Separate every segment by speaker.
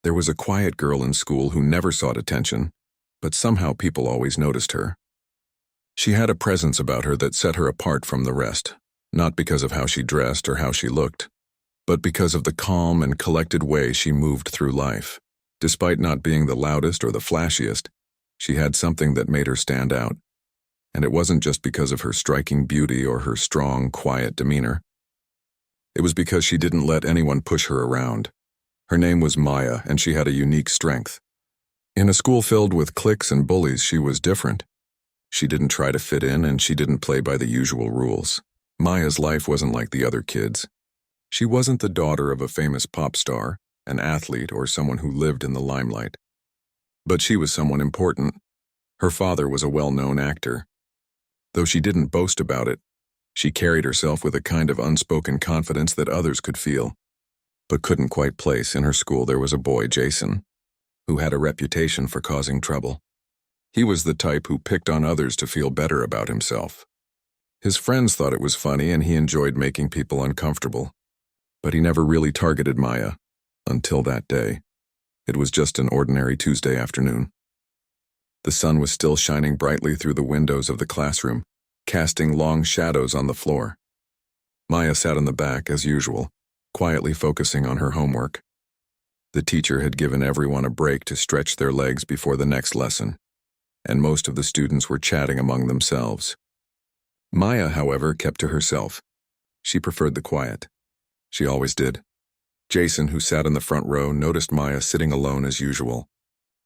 Speaker 1: There was a quiet girl in school who never sought attention, but somehow people always noticed her. She had a presence about her that set her apart from the rest, not because of how she dressed or how she looked, but because of the calm and collected way she moved through life. Despite not being the loudest or the flashiest, she had something that made her stand out. And it wasn't just because of her striking beauty or her strong, quiet demeanor. It was because she didn't let anyone push her around. Her name was Maya, and she had a unique strength. In a school filled with cliques and bullies, she was different. She didn't try to fit in, and she didn't play by the usual rules. Maya's life wasn't like the other kids. She wasn't the daughter of a famous pop star, an athlete, or someone who lived in the limelight. But she was someone important. Her father was a well-known actor. Though she didn't boast about it, she carried herself with a kind of unspoken confidence that others could feel, but couldn't quite place. In her school there was a boy, Jason, who had a reputation for causing trouble. He was the type who picked on others to feel better about himself. His friends thought it was funny and he enjoyed making people uncomfortable, but he never really targeted Maya, until that day. It was just an ordinary Tuesday afternoon. The sun was still shining brightly through the windows of the classroom, casting long shadows on the floor. Maya sat in the back, as usual, quietly focusing on her homework. The teacher had given everyone a break to stretch their legs before the next lesson, and most of the students were chatting among themselves. Maya, however, kept to herself. She preferred the quiet. She always did. Jason, who sat in the front row, noticed Maya sitting alone as usual.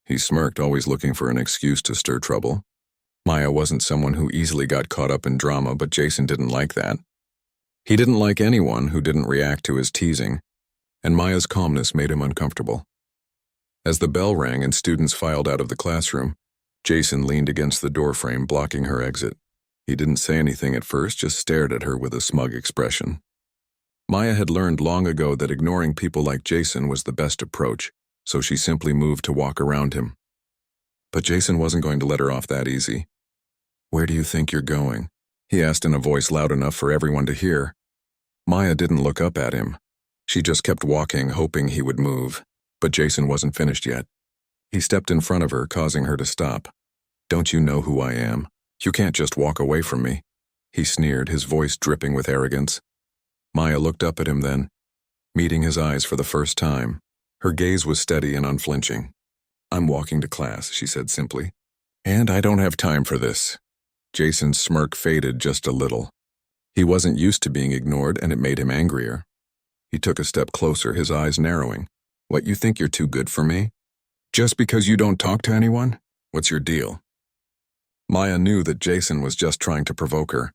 Speaker 1: He smirked, always looking for an excuse to stir trouble. Maya wasn't someone who easily got caught up in drama, but Jason didn't like that. He didn't like anyone who didn't react to his teasing, and Maya's calmness made him uncomfortable. As the bell rang and students filed out of the classroom, Jason leaned against the doorframe, blocking her exit. He didn't say anything at first, just stared at her with a smug expression. Maya had learned long ago that ignoring people like Jason was the best approach, so she simply moved to walk around him. But Jason wasn't going to let her off that easy. "Where do you think you're going?" he asked in a voice loud enough for everyone to hear. Maya didn't look up at him. She just kept walking, hoping he would move. But Jason wasn't finished yet. He stepped in front of her, causing her to stop. "Don't you know who I am? You can't just walk away from me," he sneered, his voice dripping with arrogance. Maya looked up at him then, meeting his eyes for the first time. Her gaze was steady and unflinching. "I'm walking to class," she said simply. "And I don't have time for this." Jason's smirk faded just a little. He wasn't used to being ignored, and it made him angrier. He took a step closer, his eyes narrowing. "What, you think you're too good for me? Just because you don't talk to anyone? What's your deal?" Maya knew that Jason was just trying to provoke her,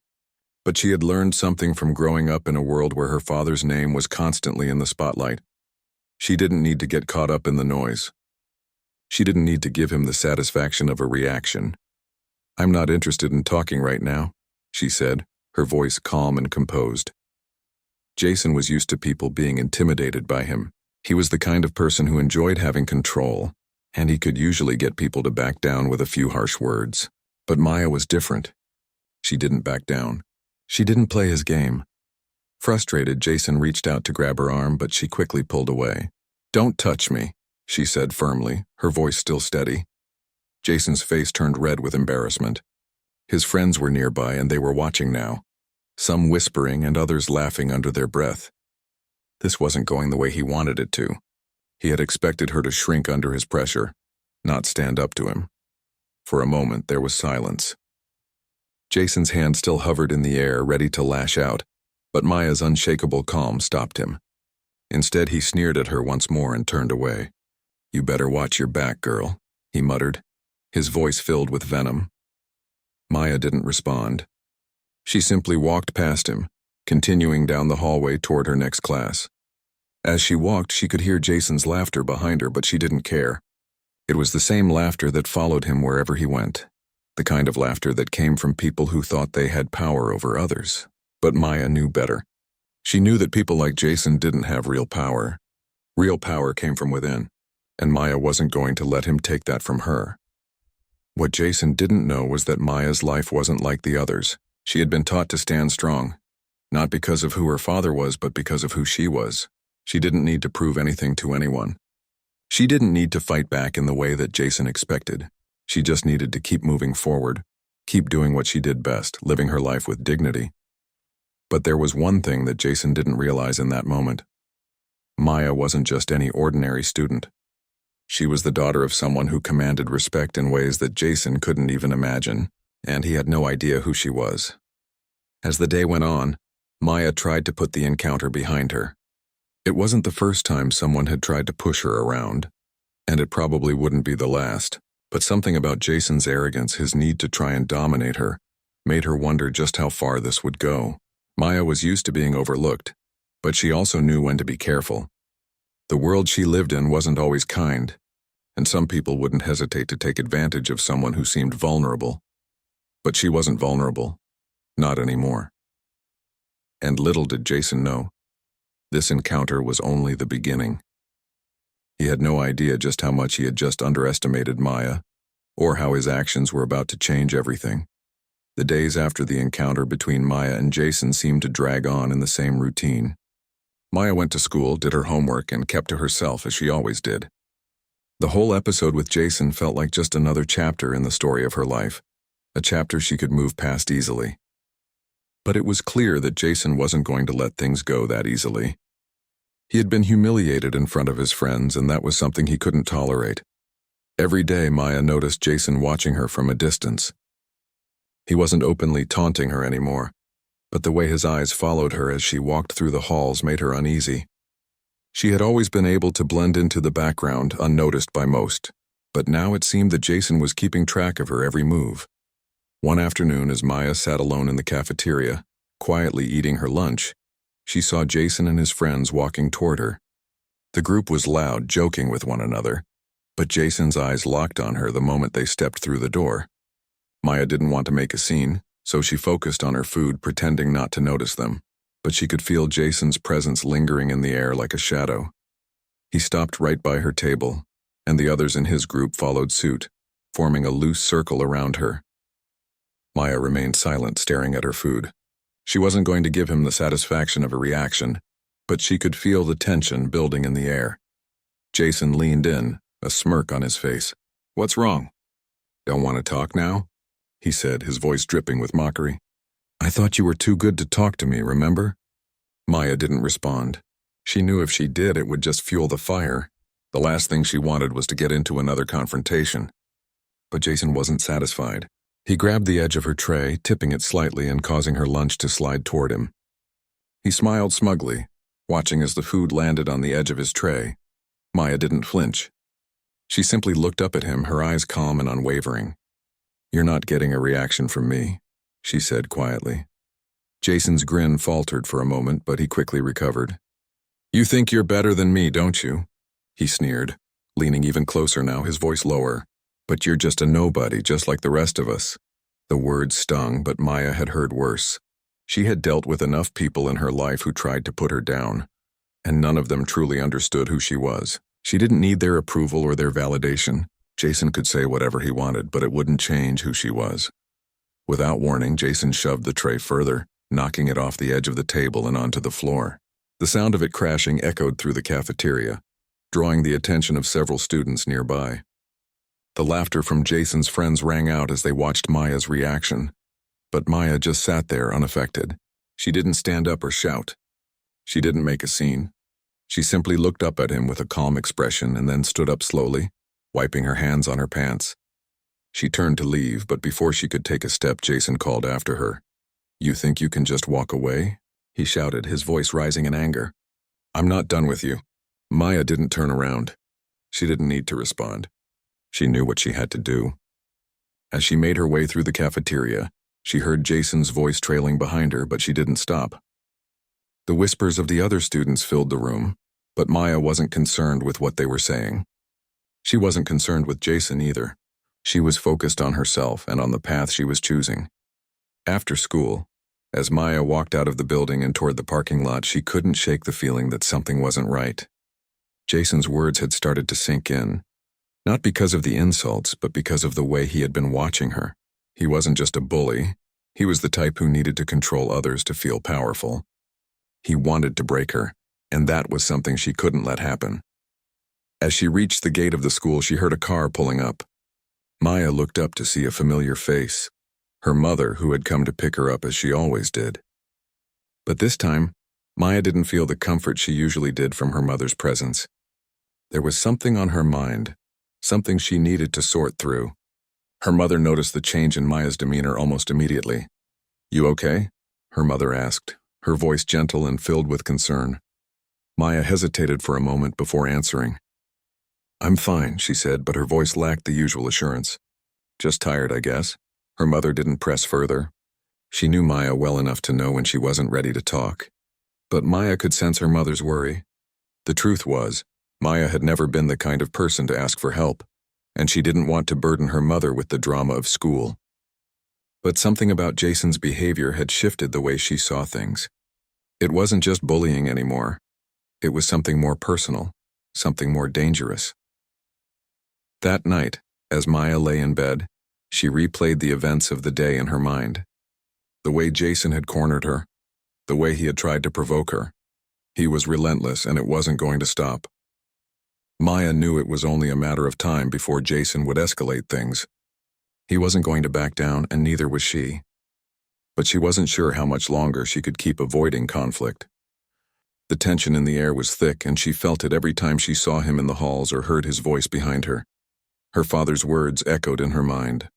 Speaker 1: but she had learned something from growing up in a world where her father's name was constantly in the spotlight. She didn't need to get caught up in the noise. She didn't need to give him the satisfaction of a reaction. "I'm not interested in talking right now," she said, her voice calm and composed. Jason was used to people being intimidated by him. He was the kind of person who enjoyed having control, and he could usually get people to back down with a few harsh words. But Maya was different. She didn't back down. She didn't play his game. Frustrated, Jason reached out to grab her arm, but she quickly pulled away. "Don't touch me," she said firmly, her voice still steady. Jason's face turned red with embarrassment. His friends were nearby, and they were watching now, some whispering and others laughing under their breath. This wasn't going the way he wanted it to. He had expected her to shrink under his pressure, not stand up to him. For a moment, there was silence. Jason's hand still hovered in the air, ready to lash out, but Maya's unshakable calm stopped him. Instead, he sneered at her once more and turned away. "You better watch your back, girl," he muttered, his voice filled with venom. Maya didn't respond. She simply walked past him, continuing down the hallway toward her next class. As she walked, she could hear Jason's laughter behind her, but she didn't care. It was the same laughter that followed him wherever he went, the kind of laughter that came from people who thought they had power over others. But Maya knew better. She knew that people like Jason didn't have real power. Real power came from within, and Maya wasn't going to let him take that from her. What Jason didn't know was that Maya's life wasn't like the others. She had been taught to stand strong, not because of who her father was, but because of who she was. She didn't need to prove anything to anyone. She didn't need to fight back in the way that Jason expected. She just needed to keep moving forward, keep doing what she did best, living her life with dignity. But there was one thing that Jason didn't realize in that moment. Maya wasn't just any ordinary student. She was the daughter of someone who commanded respect in ways that Jason couldn't even imagine, and he had no idea who she was. As the day went on, Maya tried to put the encounter behind her. It wasn't the first time someone had tried to push her around, and it probably wouldn't be the last, but something about Jason's arrogance, his need to try and dominate her, made her wonder just how far this would go. Maya was used to being overlooked, but she also knew when to be careful. The world she lived in wasn't always kind, and some people wouldn't hesitate to take advantage of someone who seemed vulnerable. But she wasn't vulnerable. Not anymore. And little did Jason know, this encounter was only the beginning. He had no idea just how much he had just underestimated Maya, or how his actions were about to change everything. The days after the encounter between Maya and Jason seemed to drag on in the same routine. Maya went to school, did her homework, and kept to herself as she always did. The whole episode with Jason felt like just another chapter in the story of her life, a chapter she could move past easily. But it was clear that Jason wasn't going to let things go that easily. He had been humiliated in front of his friends, and that was something he couldn't tolerate. Every day Maya noticed Jason watching her from a distance. He wasn't openly taunting her anymore, but the way his eyes followed her as she walked through the halls made her uneasy. She had always been able to blend into the background, unnoticed by most, but now it seemed that Jason was keeping track of her every move. One afternoon, as Maya sat alone in the cafeteria, quietly eating her lunch, she saw Jason and his friends walking toward her. The group was loud, joking with one another, but Jason's eyes locked on her the moment they stepped through the door. Maya didn't want to make a scene, so she focused on her food, pretending not to notice them, but she could feel Jason's presence lingering in the air like a shadow. He stopped right by her table, and the others in his group followed suit, forming a loose circle around her. Maya remained silent, staring at her food. She wasn't going to give him the satisfaction of a reaction, but she could feel the tension building in the air. Jason leaned in, a smirk on his face. "What's wrong? Don't want to talk now?" he said, his voice dripping with mockery. "I thought you were too good to talk to me, remember?" Maya didn't respond. She knew if she did, it would just fuel the fire. The last thing she wanted was to get into another confrontation. But Jason wasn't satisfied. He grabbed the edge of her tray, tipping it slightly and causing her lunch to slide toward him. He smiled smugly, watching as the food landed on the edge of his tray. Maya didn't flinch. She simply looked up at him, her eyes calm and unwavering. "You're not getting a reaction from me," she said quietly. Jason's grin faltered for a moment, but he quickly recovered. "You think you're better than me, don't you?" he sneered, leaning even closer now, his voice lower. "But you're just a nobody, just like the rest of us." The words stung, but Maya had heard worse. She had dealt with enough people in her life who tried to put her down, and none of them truly understood who she was. She didn't need their approval or their validation. Jason could say whatever he wanted, but it wouldn't change who she was. Without warning, Jason shoved the tray further, knocking it off the edge of the table and onto the floor. The sound of it crashing echoed through the cafeteria, drawing the attention of several students nearby. The laughter from Jason's friends rang out as they watched Maya's reaction, but Maya just sat there unaffected. She didn't stand up or shout. She didn't make a scene. She simply looked up at him with a calm expression and then stood up slowly, wiping her hands on her pants. She turned to leave, but before she could take a step, Jason called after her. "You think you can just walk away?" he shouted, his voice rising in anger. "I'm not done with you." Maya didn't turn around. She didn't need to respond. She knew what she had to do. As she made her way through the cafeteria, she heard Jason's voice trailing behind her, but she didn't stop. The whispers of the other students filled the room, but Maya wasn't concerned with what they were saying. She wasn't concerned with Jason either. She was focused on herself and on the path she was choosing. After school, as Maya walked out of the building and toward the parking lot, she couldn't shake the feeling that something wasn't right. Jason's words had started to sink in. Not because of the insults, but because of the way he had been watching her. He wasn't just a bully. He was the type who needed to control others to feel powerful. He wanted to break her, and that was something she couldn't let happen. As she reached the gate of the school, she heard a car pulling up. Maya looked up to see a familiar face, her mother, who had come to pick her up as she always did. But this time, Maya didn't feel the comfort she usually did from her mother's presence. There was something on her mind, something she needed to sort through. Her mother noticed the change in Maya's demeanor almost immediately. "You okay?" her mother asked, her voice gentle and filled with concern. Maya hesitated for a moment before answering. "I'm fine," she said, but her voice lacked the usual assurance. "Just tired, I guess." Her mother didn't press further. She knew Maya well enough to know when she wasn't ready to talk. But Maya could sense her mother's worry. The truth was, Maya had never been the kind of person to ask for help, and she didn't want to burden her mother with the drama of school. But something about Jason's behavior had shifted the way she saw things. It wasn't just bullying anymore. It was something more personal, something more dangerous. That night, as Maya lay in bed, she replayed the events of the day in her mind. The way Jason had cornered her, the way he had tried to provoke her. He was relentless, and it wasn't going to stop. Maya knew it was only a matter of time before Jason would escalate things. He wasn't going to back down, and neither was she. But she wasn't sure how much longer she could keep avoiding conflict. The tension in the air was thick, and she felt it every time she saw him in the halls or heard his voice behind her. Her father's words echoed in her mind.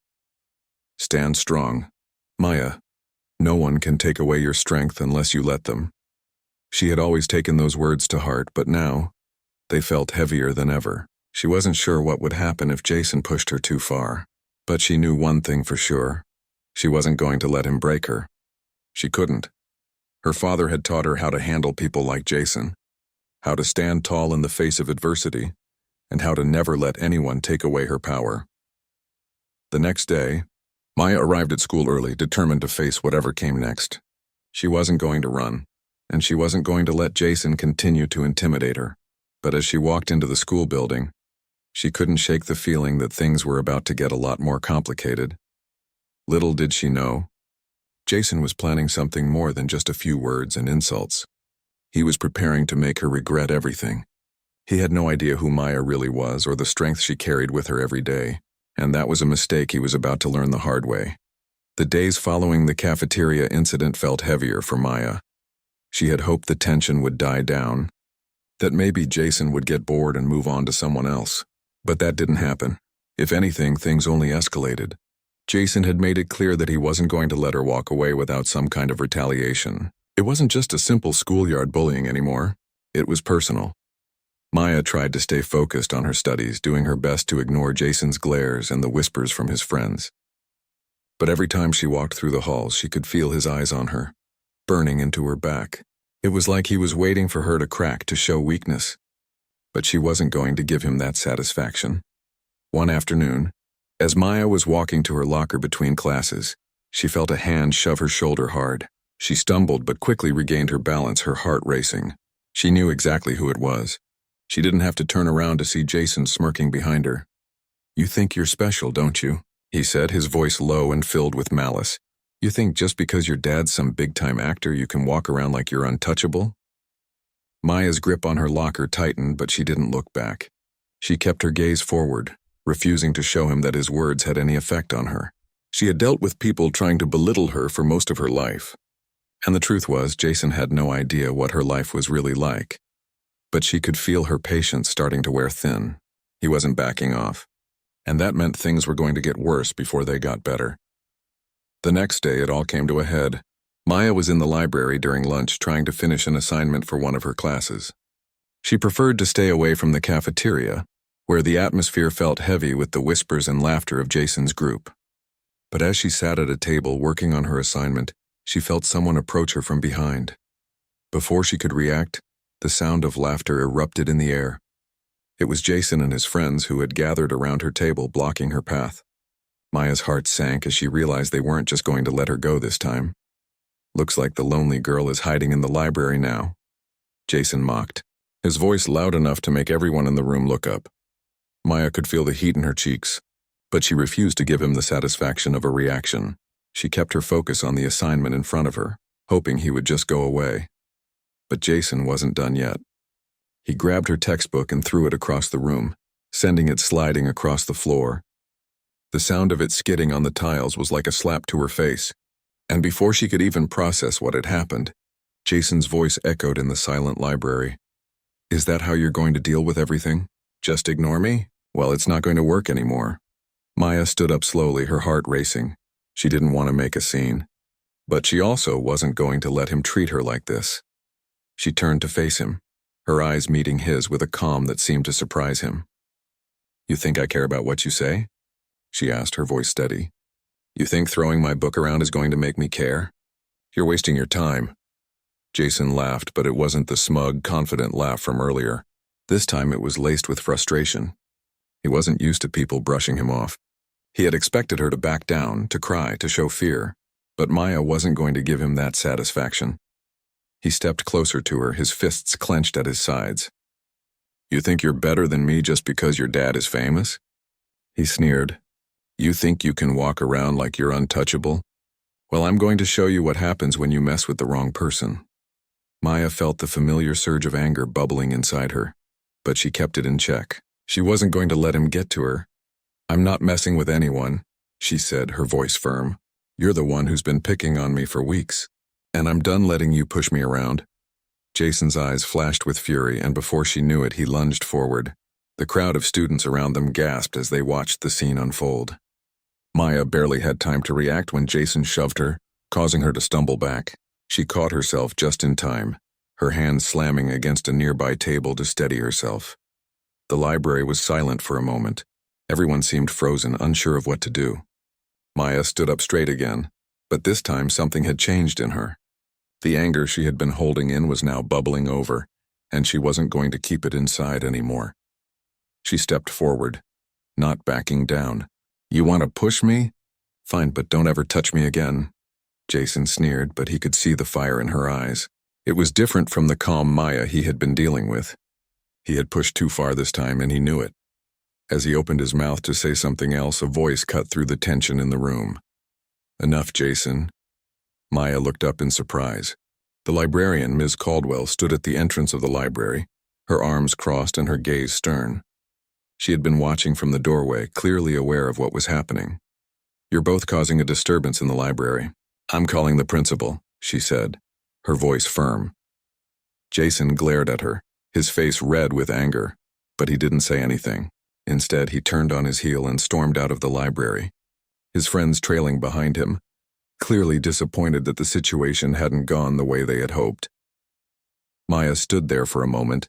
Speaker 1: "Stand strong, Maya. No one can take away your strength unless you let them." She had always taken those words to heart, but now, they felt heavier than ever. She wasn't sure what would happen if Jason pushed her too far. But she knew one thing for sure. She wasn't going to let him break her. She couldn't. Her father had taught her how to handle people like Jason, how to stand tall in the face of adversity, and how to never let anyone take away her power. The next day, Maya arrived at school early, determined to face whatever came next. She wasn't going to run, and she wasn't going to let Jason continue to intimidate her. But as she walked into the school building, she couldn't shake the feeling that things were about to get a lot more complicated. Little did she know, Jason was planning something more than just a few words and insults. He was preparing to make her regret everything. He had no idea who Maya really was or the strength she carried with her every day, and that was a mistake he was about to learn the hard way. The days following the cafeteria incident felt heavier for Maya. She had hoped the tension would die down, that maybe Jason would get bored and move on to someone else. But that didn't happen. If anything, things only escalated. Jason had made it clear that he wasn't going to let her walk away without some kind of retaliation. It wasn't just a simple schoolyard bullying anymore. It was personal. Maya tried to stay focused on her studies, doing her best to ignore Jason's glares and the whispers from his friends. But every time she walked through the halls, she could feel his eyes on her, burning into her back. It was like he was waiting for her to crack, to show weakness. But she wasn't going to give him that satisfaction. One afternoon, as Maya was walking to her locker between classes, she felt a hand shove her shoulder hard. She stumbled but quickly regained her balance, her heart racing. She knew exactly who it was. She didn't have to turn around to see Jason smirking behind her. "You think you're special, don't you?" he said, his voice low and filled with malice. "You think just because your dad's some big-time actor you can walk around like you're untouchable?" Maya's grip on her locker tightened, but she didn't look back. She kept her gaze forward, refusing to show him that his words had any effect on her. She had dealt with people trying to belittle her for most of her life. And the truth was, Jason had no idea what her life was really like. But she could feel her patience starting to wear thin. He wasn't backing off. And that meant things were going to get worse before they got better. The next day, it all came to a head. Maya was in the library during lunch trying to finish an assignment for one of her classes. She preferred to stay away from the cafeteria, where the atmosphere felt heavy with the whispers and laughter of Jason's group. But as she sat at a table working on her assignment, she felt someone approach her from behind. Before she could react, the sound of laughter erupted in the air. It was Jason and his friends who had gathered around her table, blocking her path. Maya's heart sank as she realized they weren't just going to let her go this time. "Looks like the lonely girl is hiding in the library now," Jason mocked, his voice loud enough to make everyone in the room look up. Maya could feel the heat in her cheeks, but she refused to give him the satisfaction of a reaction. She kept her focus on the assignment in front of her, hoping he would just go away. But Jason wasn't done yet. He grabbed her textbook and threw it across the room, sending it sliding across the floor. The sound of it skidding on the tiles was like a slap to her face, and before she could even process what had happened, Jason's voice echoed in the silent library. "Is that how you're going to deal with everything? Just ignore me? Well, it's not going to work anymore." Maya stood up slowly, her heart racing. She didn't want to make a scene, but she also wasn't going to let him treat her like this. She turned to face him, her eyes meeting his with a calm that seemed to surprise him. "You think I care about what you say?" she asked, her voice steady. "You think throwing my book around is going to make me care? You're wasting your time." Jason laughed, but it wasn't the smug, confident laugh from earlier. This time it was laced with frustration. He wasn't used to people brushing him off. He had expected her to back down, to cry, to show fear, but Maya wasn't going to give him that satisfaction. He stepped closer to her, his fists clenched at his sides. "You think you're better than me just because your dad is famous?" He sneered. "You think you can walk around like you're untouchable? Well, I'm going to show you what happens when you mess with the wrong person." Maya felt the familiar surge of anger bubbling inside her, but she kept it in check. She wasn't going to let him get to her. "I'm not messing with anyone," she said, her voice firm. "You're the one who's been picking on me for weeks, and I'm done letting you push me around." Jason's eyes flashed with fury, and before she knew it, he lunged forward. The crowd of students around them gasped as they watched the scene unfold. Maya barely had time to react when Jason shoved her, causing her to stumble back. She caught herself just in time, her hand slamming against a nearby table to steady herself. The library was silent for a moment. Everyone seemed frozen, unsure of what to do. Maya stood up straight again, but this time something had changed in her. The anger she had been holding in was now bubbling over, and she wasn't going to keep it inside anymore. She stepped forward, not backing down. "You want to push me? Fine, but don't ever touch me again." Jason sneered, but he could see the fire in her eyes. It was different from the calm Maya he had been dealing with. He had pushed too far this time, and he knew it. As he opened his mouth to say something else, a voice cut through the tension in the room. "Enough, Jason." Maya looked up in surprise. The librarian, Ms. Caldwell, stood at the entrance of the library, her arms crossed and her gaze stern. She had been watching from the doorway, clearly aware of what was happening. "You're both causing a disturbance in the library. I'm calling the principal," she said, her voice firm. Jason glared at her, his face red with anger, but he didn't say anything. Instead, he turned on his heel and stormed out of the library, his friends trailing behind him, clearly disappointed that the situation hadn't gone the way they had hoped. Maya stood there for a moment,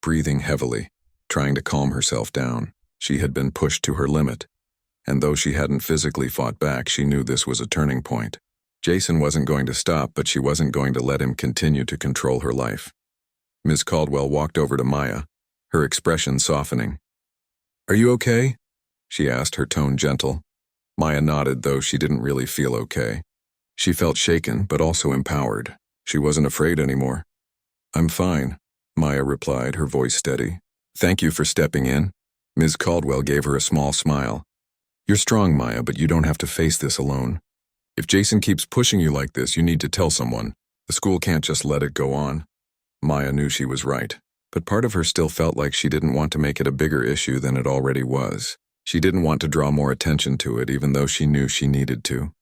Speaker 1: breathing heavily, trying to calm herself down. She had been pushed to her limit, and though she hadn't physically fought back, she knew this was a turning point. Jason wasn't going to stop, but she wasn't going to let him continue to control her life. Ms. Caldwell walked over to Maya, her expression softening. "Are you okay?" she asked, her tone gentle. Maya nodded, though she didn't really feel okay. She felt shaken, but also empowered. She wasn't afraid anymore. "I'm fine," Maya replied, her voice steady. "Thank you for stepping in." Ms. Caldwell gave her a small smile. "You're strong, Maya, but you don't have to face this alone. If Jason keeps pushing you like this, you need to tell someone. The school can't just let it go on." Maya knew she was right, but part of her still felt like she didn't want to make it a bigger issue than it already was. She didn't want to draw more attention to it, even though she knew she needed to.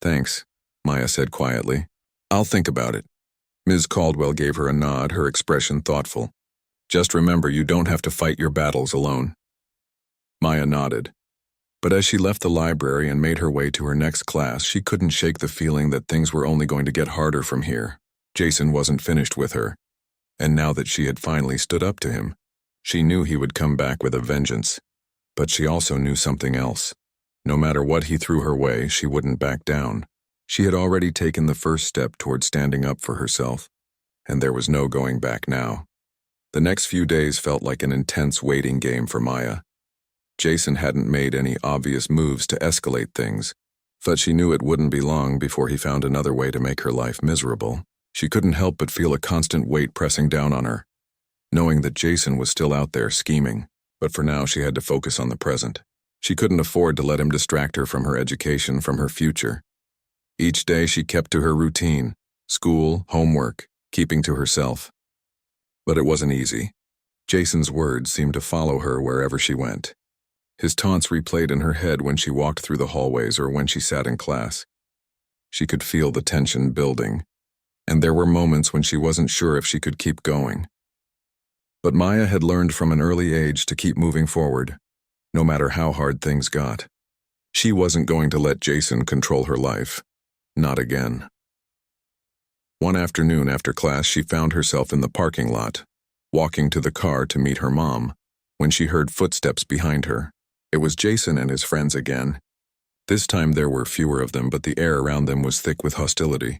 Speaker 1: "Thanks," Maya said quietly. "I'll think about it." Ms. Caldwell gave her a nod, her expression thoughtful. "Just remember, you don't have to fight your battles alone." Maya nodded. But as she left the library and made her way to her next class, she couldn't shake the feeling that things were only going to get harder from here. Jason wasn't finished with her, and now that she had finally stood up to him, she knew he would come back with a vengeance. But she also knew something else. No matter what he threw her way, she wouldn't back down. She had already taken the first step toward standing up for herself, and there was no going back now. The next few days felt like an intense waiting game for Maya. Jason hadn't made any obvious moves to escalate things, but she knew it wouldn't be long before he found another way to make her life miserable. She couldn't help but feel a constant weight pressing down on her, knowing that Jason was still out there scheming. But for now, she had to focus on the present. She couldn't afford to let him distract her from her education, from her future. Each day she kept to her routine, school, homework, keeping to herself. But it wasn't easy. Jason's words seemed to follow her wherever she went. His taunts replayed in her head when she walked through the hallways or when she sat in class. She could feel the tension building, and there were moments when she wasn't sure if she could keep going. But Maya had learned from an early age to keep moving forward, no matter how hard things got. She wasn't going to let Jason control her life. Not again. One afternoon after class, she found herself in the parking lot, walking to the car to meet her mom, when she heard footsteps behind her. It was Jason and his friends again. This time there were fewer of them, but the air around them was thick with hostility.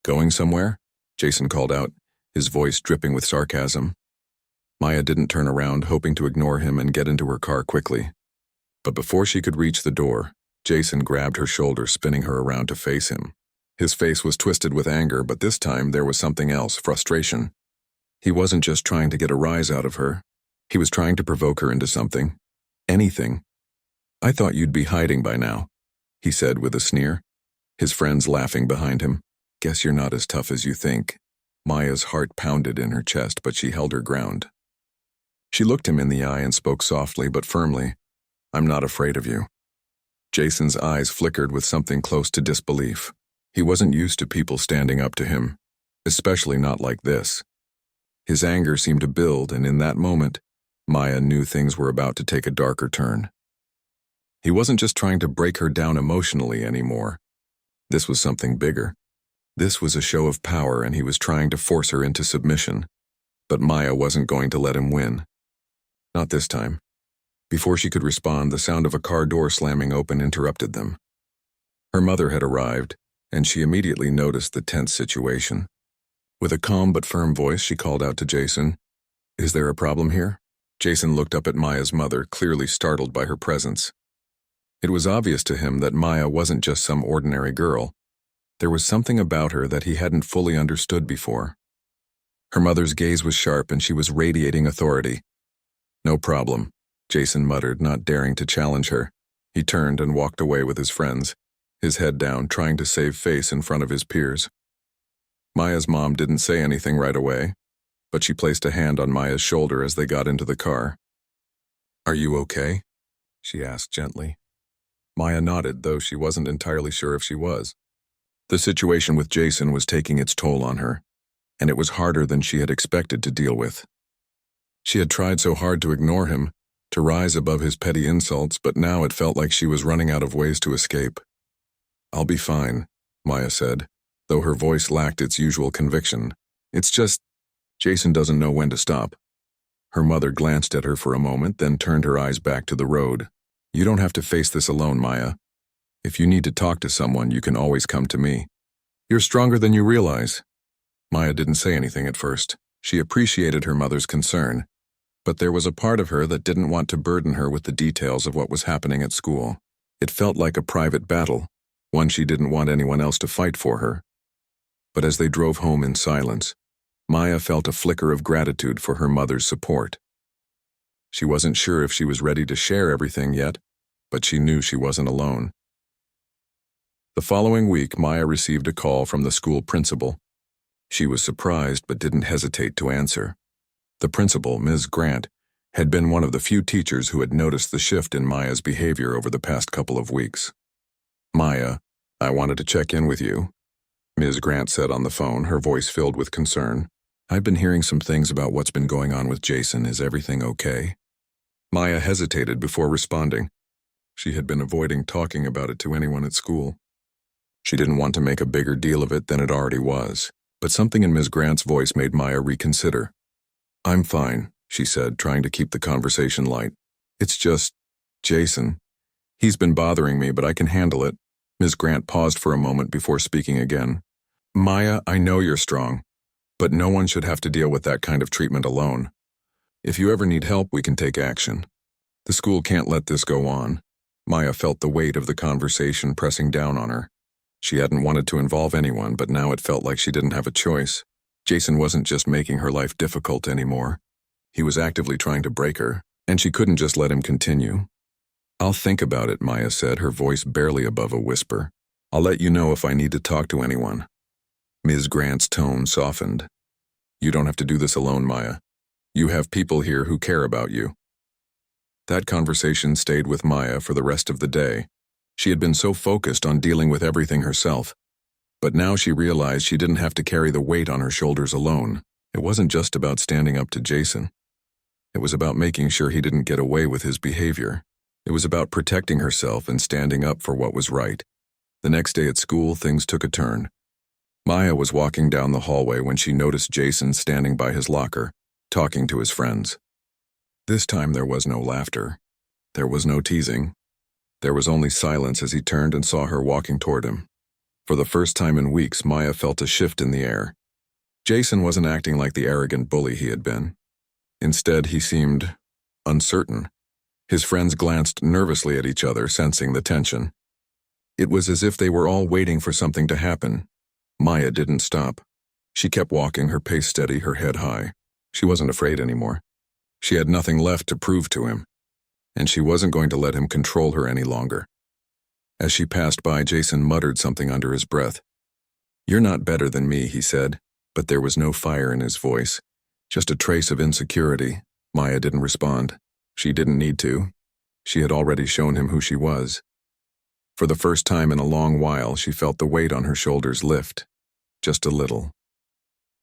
Speaker 1: "Going somewhere?" Jason called out, his voice dripping with sarcasm. Maya didn't turn around, hoping to ignore him and get into her car quickly. But before she could reach the door, Jason grabbed her shoulder, spinning her around to face him. His face was twisted with anger, but this time there was something else, frustration. He wasn't just trying to get a rise out of her. He was trying to provoke her into something. Anything. "I thought you'd be hiding by now," he said with a sneer, his friends laughing behind him. "Guess you're not as tough as you think." Maya's heart pounded in her chest, but she held her ground. She looked him in the eye and spoke softly but firmly, "I'm not afraid of you." Jason's eyes flickered with something close to disbelief. He wasn't used to people standing up to him, especially not like this. His anger seemed to build, and in that moment, Maya knew things were about to take a darker turn. He wasn't just trying to break her down emotionally anymore. This was something bigger. This was a show of power, and he was trying to force her into submission. But Maya wasn't going to let him win. Not this time. Before she could respond, the sound of a car door slamming open interrupted them. Her mother had arrived, and she immediately noticed the tense situation. With a calm but firm voice, she called out to Jason, "Is there a problem here?" Jason looked up at Maya's mother, clearly startled by her presence. It was obvious to him that Maya wasn't just some ordinary girl. There was something about her that he hadn't fully understood before. Her mother's gaze was sharp, and she was radiating authority. "No problem," Jason muttered, not daring to challenge her. He turned and walked away with his friends, his head down, trying to save face in front of his peers. Maya's mom didn't say anything right away, but she placed a hand on Maya's shoulder as they got into the car. "Are you okay?" she asked gently. Maya nodded, though she wasn't entirely sure if she was. The situation with Jason was taking its toll on her, and it was harder than she had expected to deal with. She had tried so hard to ignore him, to rise above his petty insults, but now it felt like she was running out of ways to escape. "I'll be fine," Maya said, though her voice lacked its usual conviction. "It's just, Jason doesn't know when to stop." Her mother glanced at her for a moment, then turned her eyes back to the road. "You don't have to face this alone, Maya. If you need to talk to someone, you can always come to me. You're stronger than you realize." Maya didn't say anything at first. She appreciated her mother's concern, but there was a part of her that didn't want to burden her with the details of what was happening at school. It felt like a private battle, one she didn't want anyone else to fight for her. But as they drove home in silence, Maya felt a flicker of gratitude for her mother's support. She wasn't sure if she was ready to share everything yet, but she knew she wasn't alone. The following week, Maya received a call from the school principal. She was surprised but didn't hesitate to answer. The principal, Ms. Grant, had been one of the few teachers who had noticed the shift in Maya's behavior over the past couple of weeks. "Maya, I wanted to check in with you," Ms. Grant said on the phone, her voice filled with concern. "I've been hearing some things about what's been going on with Jason. Is everything okay?" Maya hesitated before responding. She had been avoiding talking about it to anyone at school. She didn't want to make a bigger deal of it than it already was, but something in Ms. Grant's voice made Maya reconsider. "I'm fine," she said, trying to keep the conversation light. "It's just Jason. He's been bothering me, but I can handle it." Ms. Grant paused for a moment before speaking again. "Maya, I know you're strong, but no one should have to deal with that kind of treatment alone. If you ever need help, we can take action. The school can't let this go on." Maya felt the weight of the conversation pressing down on her. She hadn't wanted to involve anyone, but now it felt like she didn't have a choice. Jason wasn't just making her life difficult anymore. He was actively trying to break her, and she couldn't just let him continue. "I'll think about it," Maya said, her voice barely above a whisper. "I'll let you know if I need to talk to anyone." Ms. Grant's tone softened. "You don't have to do this alone, Maya. You have people here who care about you." That conversation stayed with Maya for the rest of the day. She had been so focused on dealing with everything herself, but now she realized she didn't have to carry the weight on her shoulders alone. It wasn't just about standing up to Jason. It was about making sure he didn't get away with his behavior. It was about protecting herself and standing up for what was right. The next day at school, things took a turn. Maya was walking down the hallway when she noticed Jason standing by his locker, talking to his friends. This time there was no laughter. There was no teasing. There was only silence as he turned and saw her walking toward him. For the first time in weeks, Maya felt a shift in the air. Jason wasn't acting like the arrogant bully he had been. Instead, he seemed uncertain. His friends glanced nervously at each other, sensing the tension. It was as if they were all waiting for something to happen. Maya didn't stop. She kept walking, her pace steady, her head high. She wasn't afraid anymore. She had nothing left to prove to him, and she wasn't going to let him control her any longer. As she passed by, Jason muttered something under his breath. "You're not better than me," he said, but there was no fire in his voice, just a trace of insecurity. Maya didn't respond. She didn't need to. She had already shown him who she was. For the first time in a long while, she felt the weight on her shoulders lift, just a little.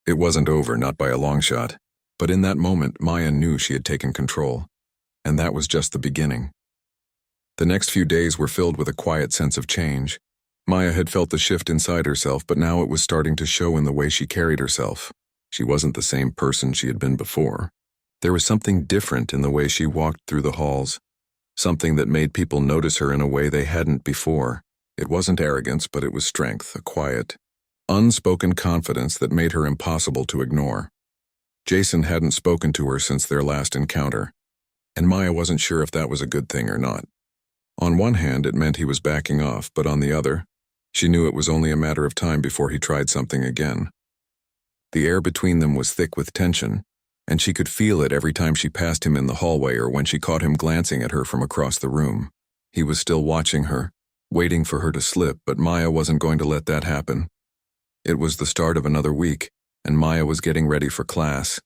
Speaker 1: It wasn't over, not by a long shot, but in that moment, Maya knew she had taken control, and that was just the beginning. The next few days were filled with a quiet sense of change. Maya had felt the shift inside herself, but now it was starting to show in the way she carried herself. She wasn't the same person she had been before. There was something different in the way she walked through the halls, something that made people notice her in a way they hadn't before. It wasn't arrogance, but it was strength, a quiet, unspoken confidence that made her impossible to ignore. Jason hadn't spoken to her since their last encounter, and Maya wasn't sure if that was a good thing or not. On one hand, it meant he was backing off, but on the other, she knew it was only a matter of time before he tried something again. The air between them was thick with tension, and she could feel it every time she passed him in the hallway or when she caught him glancing at her from across the room. He was still watching her, waiting for her to slip, but Maya wasn't going to let that happen. It was the start of another week, and Maya was getting ready for class.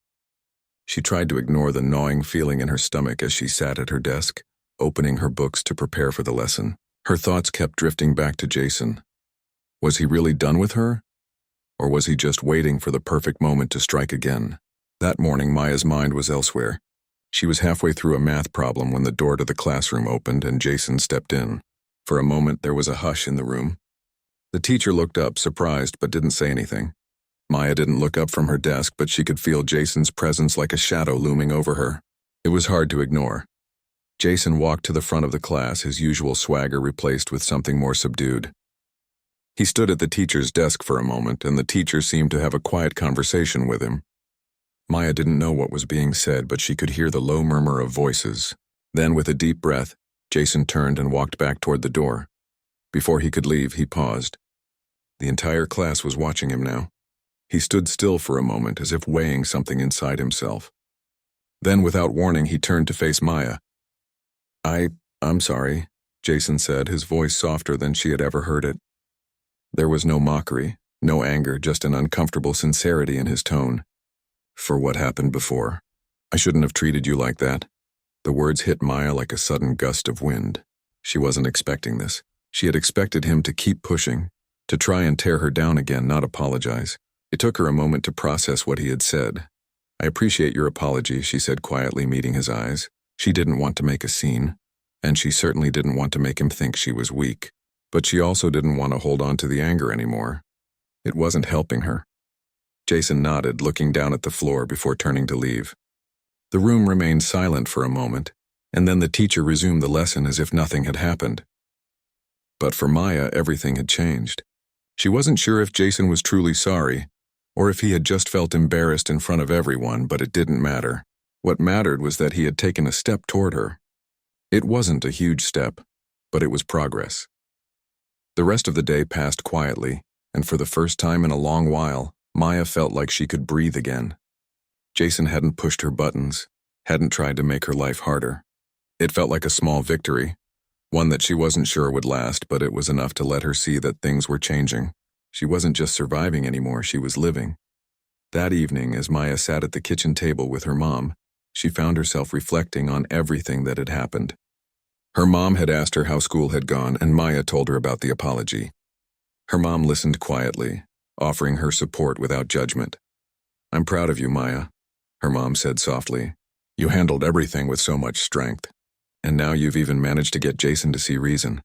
Speaker 1: She tried to ignore the gnawing feeling in her stomach as she sat at her desk, opening her books to prepare for the lesson. Her thoughts kept drifting back to Jason. Was he really done with her? Or was he just waiting for the perfect moment to strike again? That morning, Maya's mind was elsewhere. She was halfway through a math problem when the door to the classroom opened and Jason stepped in. For a moment, there was a hush in the room. The teacher looked up, surprised, but didn't say anything. Maya didn't look up from her desk, but she could feel Jason's presence like a shadow looming over her. It was hard to ignore. Jason walked to the front of the class, his usual swagger replaced with something more subdued. He stood at the teacher's desk for a moment, and the teacher seemed to have a quiet conversation with him. Maya didn't know what was being said, but she could hear the low murmur of voices. Then, with a deep breath, Jason turned and walked back toward the door. Before he could leave, he paused. The entire class was watching him now. He stood still for a moment, as if weighing something inside himself. Then, without warning, he turned to face Maya. I'm sorry," Jason said, his voice softer than she had ever heard it. There was no mockery, no anger, just an uncomfortable sincerity in his tone. "For what happened before. I shouldn't have treated you like that." The words hit Maya like a sudden gust of wind. She wasn't expecting this. She had expected him to keep pushing, to try and tear her down again, not apologize. It took her a moment to process what he had said. "I appreciate your apology," she said quietly, meeting his eyes. She didn't want to make a scene, and she certainly didn't want to make him think she was weak. But she also didn't want to hold on to the anger anymore. It wasn't helping her. Jason nodded, looking down at the floor before turning to leave. The room remained silent for a moment, and then the teacher resumed the lesson as if nothing had happened. But for Maya, everything had changed. She wasn't sure if Jason was truly sorry, or if he had just felt embarrassed in front of everyone, but it didn't matter. What mattered was that he had taken a step toward her. It wasn't a huge step, but it was progress. The rest of the day passed quietly, and for the first time in a long while, Maya felt like she could breathe again. Jason hadn't pushed her buttons, hadn't tried to make her life harder. It felt like a small victory, one that she wasn't sure would last, but it was enough to let her see that things were changing. She wasn't just surviving anymore, she was living. That evening, as Maya sat at the kitchen table with her mom, she found herself reflecting on everything that had happened. Her mom had asked her how school had gone, and Maya told her about the apology. Her mom listened quietly, offering her support without judgment. "I'm proud of you, Maya," her mom said softly. "You handled everything with so much strength. And now you've even managed to get Jason to see reason."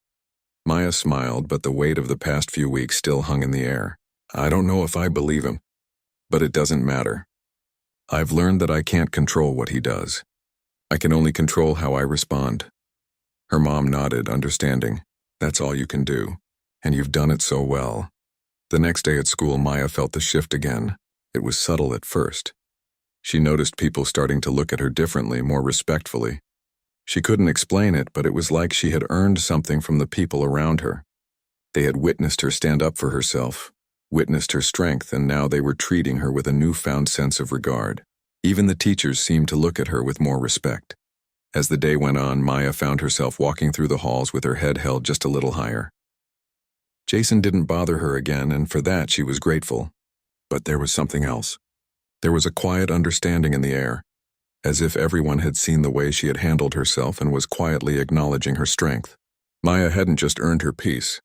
Speaker 1: Maya smiled, but the weight of the past few weeks still hung in the air. "I don't know if I believe him, but it doesn't matter. I've learned that I can't control what he does. I can only control how I respond." Her mom nodded, understanding. "That's all you can do, and you've done it so well." The next day at school, Maya felt the shift again. It was subtle at first. She noticed people starting to look at her differently, more respectfully. She couldn't explain it, but it was like she had earned something from the people around her. They had witnessed her stand up for herself, witnessed her strength, and now they were treating her with a newfound sense of regard. Even the teachers seemed to look at her with more respect. As the day went on, Maya found herself walking through the halls with her head held just a little higher. Jason didn't bother her again, and for that she was grateful. But there was something else. There was a quiet understanding in the air, as if everyone had seen the way she had handled herself and was quietly acknowledging her strength. Maya hadn't just earned her peace.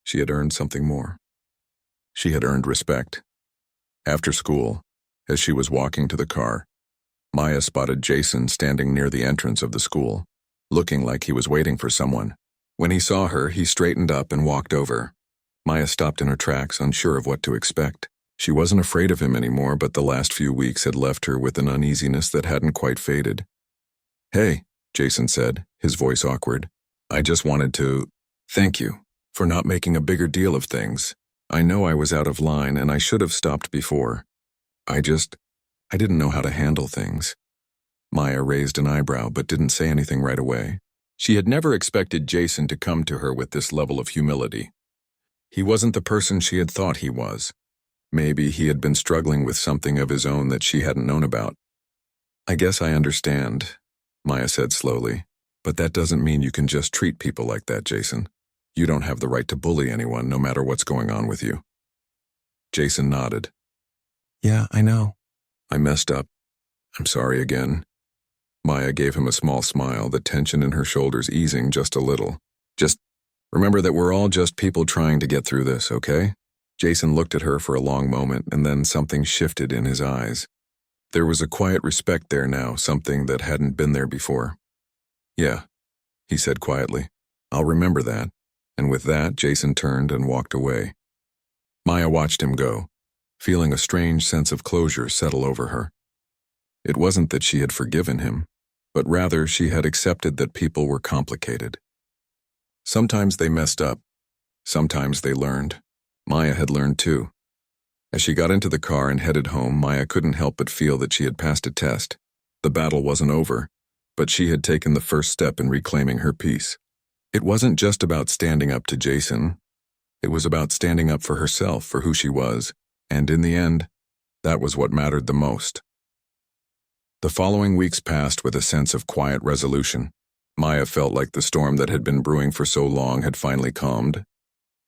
Speaker 1: She had earned something more. She had earned respect. After school, as she was walking to the car, Maya spotted Jason standing near the entrance of the school, looking like he was waiting for someone. When he saw her, he straightened up and walked over. Maya stopped in her tracks, unsure of what to expect. She wasn't afraid of him anymore, but the last few weeks had left her with an uneasiness that hadn't quite faded. "Hey," Jason said, his voice awkward. "I just wanted to thank you for not making a bigger deal of things. I know I was out of line and I should have stopped before. I didn't know how to handle things." Maya raised an eyebrow but didn't say anything right away. She had never expected Jason to come to her with this level of humility. He wasn't the person she had thought he was. Maybe he had been struggling with something of his own that she hadn't known about. "I guess I understand," Maya said slowly. "But that doesn't mean you can just treat people like that, Jason. You don't have the right to bully anyone, no matter what's going on with you." Jason nodded. "Yeah, I know. I messed up. I'm sorry again." Maya gave him a small smile, the tension in her shoulders easing just a little. "Just remember that we're all just people trying to get through this, okay?" Jason looked at her for a long moment, and then something shifted in his eyes. There was a quiet respect there now, something that hadn't been there before. "Yeah," he said quietly. "I'll remember that." And with that, Jason turned and walked away. Maya watched him go, feeling a strange sense of closure settle over her. It wasn't that she had forgiven him, but rather she had accepted that people were complicated. Sometimes they messed up. Sometimes they learned. Maya had learned too. As she got into the car and headed home, Maya couldn't help but feel that she had passed a test. The battle wasn't over, but she had taken the first step in reclaiming her peace. It wasn't just about standing up to Jason. It was about standing up for herself, for who she was, and in the end, that was what mattered the most. The following weeks passed with a sense of quiet resolution. Maya felt like the storm that had been brewing for so long had finally calmed,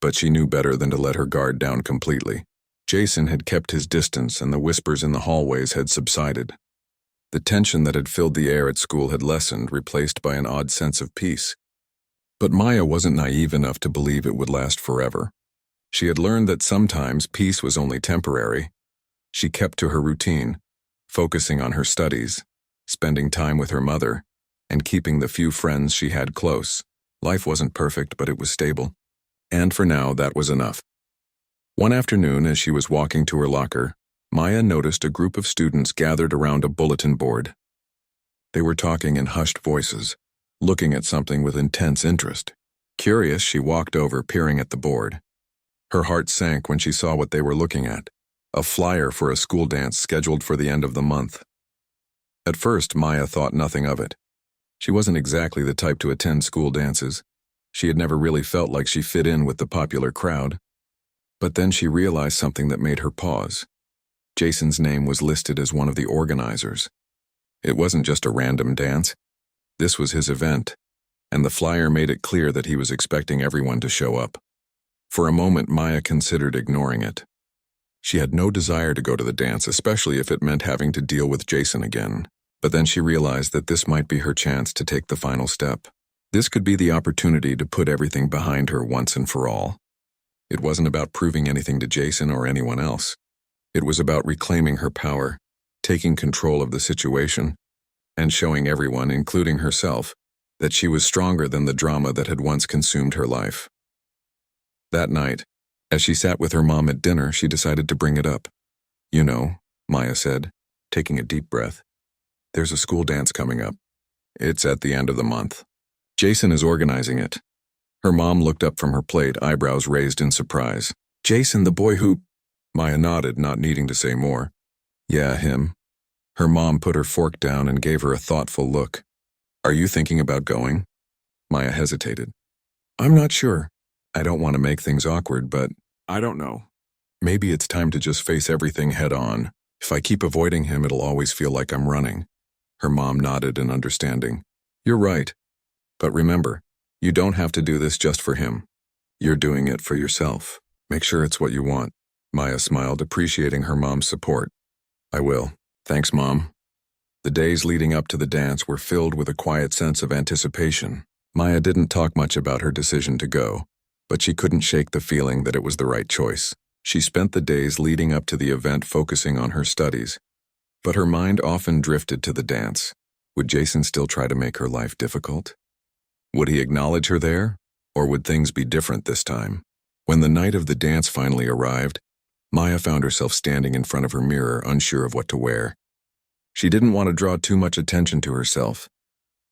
Speaker 1: but she knew better than to let her guard down completely. Jason had kept his distance, and the whispers in the hallways had subsided. The tension that had filled the air at school had lessened, replaced by an odd sense of peace. But Maya wasn't naive enough to believe it would last forever. She had learned that sometimes peace was only temporary. She kept to her routine, focusing on her studies, spending time with her mother, and keeping the few friends she had close. Life wasn't perfect, but it was stable. And for now, that was enough. One afternoon, as she was walking to her locker, Maya noticed a group of students gathered around a bulletin board. They were talking in hushed voices, looking at something with intense interest. Curious, she walked over, peering at the board. Her heart sank when she saw what they were looking at, a flyer for a school dance scheduled for the end of the month. At first, Maya thought nothing of it. She wasn't exactly the type to attend school dances. She had never really felt like she fit in with the popular crowd. But then she realized something that made her pause. Jason's name was listed as one of the organizers. It wasn't just a random dance. This was his event, and the flyer made it clear that he was expecting everyone to show up. For a moment, Maya considered ignoring it. She had no desire to go to the dance, especially if it meant having to deal with Jason again. But then she realized that this might be her chance to take the final step. This could be the opportunity to put everything behind her once and for all. It wasn't about proving anything to Jason or anyone else. It was about reclaiming her power, taking control of the situation, and showing everyone, including herself, that she was stronger than the drama that had once consumed her life. That night, as she sat with her mom at dinner, she decided to bring it up. "You know," Maya said, taking a deep breath, "there's a school dance coming up. It's at the end of the month. Jason is organizing it." Her mom looked up from her plate, eyebrows raised in surprise. "Jason, the boy who—" Maya nodded, not needing to say more. "Yeah, him." Her mom put her fork down and gave her a thoughtful look. "Are you thinking about going?" Maya hesitated. "I'm not sure. I don't want to make things awkward, but I don't know. Maybe it's time to just face everything head on. If I keep avoiding him, it'll always feel like I'm running." Her mom nodded in understanding. "You're right. But remember, you don't have to do this just for him. You're doing it for yourself. Make sure it's what you want." Maya smiled, appreciating her mom's support. "I will. Thanks, Mom." The days leading up to the dance were filled with a quiet sense of anticipation. Maya didn't talk much about her decision to go, but she couldn't shake the feeling that it was the right choice. She spent the days leading up to the event focusing on her studies, but her mind often drifted to the dance. Would Jason still try to make her life difficult? Would he acknowledge her there, or would things be different this time? When the night of the dance finally arrived, Maya found herself standing in front of her mirror, unsure of what to wear. She didn't want to draw too much attention to herself,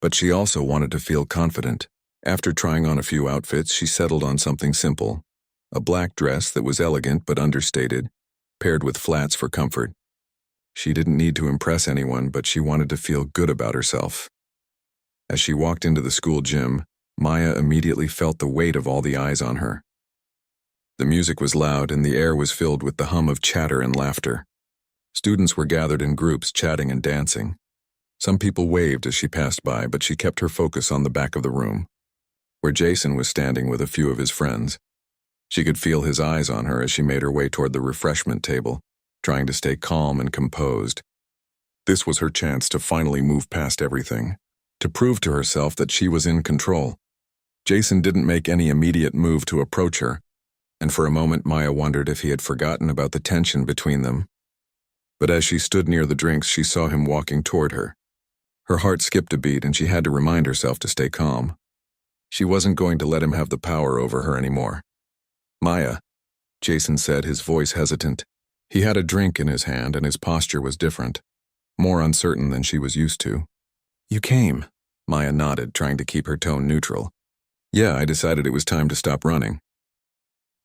Speaker 1: but she also wanted to feel confident. After trying on a few outfits, she settled on something simple, a black dress that was elegant but understated, paired with flats for comfort. She didn't need to impress anyone, but she wanted to feel good about herself. As she walked into the school gym, Maya immediately felt the weight of all the eyes on her. The music was loud and the air was filled with the hum of chatter and laughter. Students were gathered in groups, chatting and dancing. Some people waved as she passed by, but she kept her focus on the back of the room, where Jason was standing with a few of his friends. She could feel his eyes on her as she made her way toward the refreshment table, trying to stay calm and composed. This was her chance to finally move past everything, to prove to herself that she was in control. Jason didn't make any immediate move to approach her, and for a moment Maya wondered if he had forgotten about the tension between them. But as she stood near the drinks, she saw him walking toward her. Her heart skipped a beat and she had to remind herself to stay calm. She wasn't going to let him have the power over her anymore. "Maya," Jason said, his voice hesitant. He had a drink in his hand and his posture was different, more uncertain than she was used to. "You came," Maya nodded, trying to keep her tone neutral. "Yeah, I decided it was time to stop running."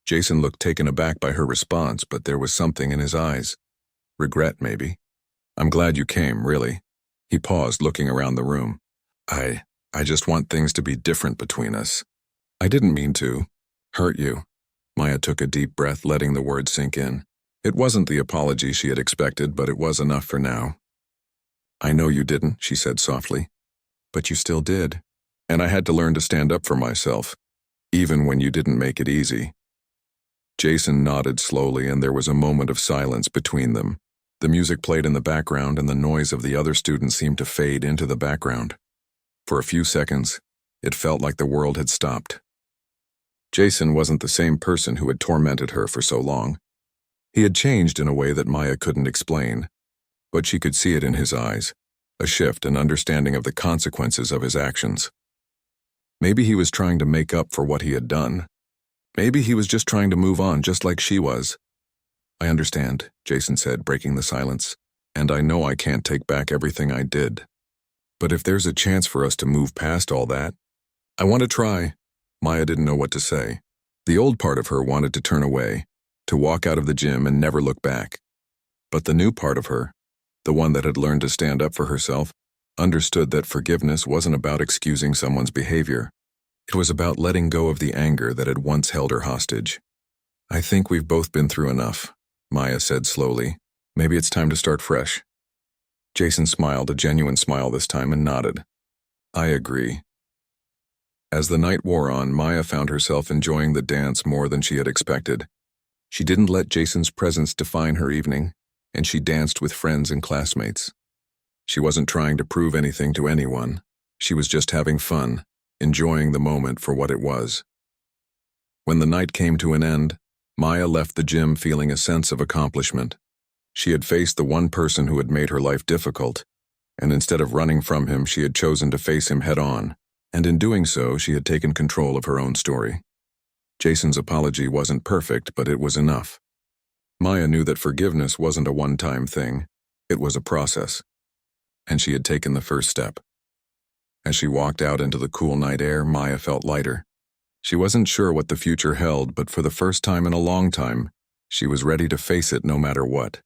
Speaker 1: Jason looked taken aback by her response, but there was something in his eyes. Regret, maybe. "I'm glad you came, really." He paused, looking around the room. I just want things to be different between us." "I didn't mean to hurt you." Maya took a deep breath, letting the words sink in. It wasn't the apology she had expected, but it was enough for now. "I know you didn't," she said softly. "But you still did. And I had to learn to stand up for myself, even when you didn't make it easy." Jason nodded slowly, and there was a moment of silence between them. The music played in the background, and the noise of the other students seemed to fade into the background. For a few seconds, it felt like the world had stopped. Jason wasn't the same person who had tormented her for so long. He had changed in a way that Maya couldn't explain, but she could see it in his eyes, a shift in understanding of the consequences of his actions. Maybe he was trying to make up for what he had done. Maybe he was just trying to move on, just like she was. "I understand," Jason said, breaking the silence, "and I know I can't take back everything I did. But if there's a chance for us to move past all that, I want to try." Maya didn't know what to say. The old part of her wanted to turn away, to walk out of the gym and never look back. But the new part of her, the one that had learned to stand up for herself, understood that forgiveness wasn't about excusing someone's behavior. It was about letting go of the anger that had once held her hostage. "I think we've both been through enough," Maya said slowly. "Maybe it's time to start fresh." Jason smiled, a genuine smile this time, and nodded. "I agree." As the night wore on, Maya found herself enjoying the dance more than she had expected. She didn't let Jason's presence define her evening, and she danced with friends and classmates. She wasn't trying to prove anything to anyone. She was just having fun, enjoying the moment for what it was. When the night came to an end, Maya left the gym feeling a sense of accomplishment. She had faced the one person who had made her life difficult, and instead of running from him, she had chosen to face him head-on, and in doing so, she had taken control of her own story. Jason's apology wasn't perfect, but it was enough. Maya knew that forgiveness wasn't a one-time thing. It was a process, and she had taken the first step. As she walked out into the cool night air, Maya felt lighter. She wasn't sure what the future held, but for the first time in a long time, she was ready to face it no matter what.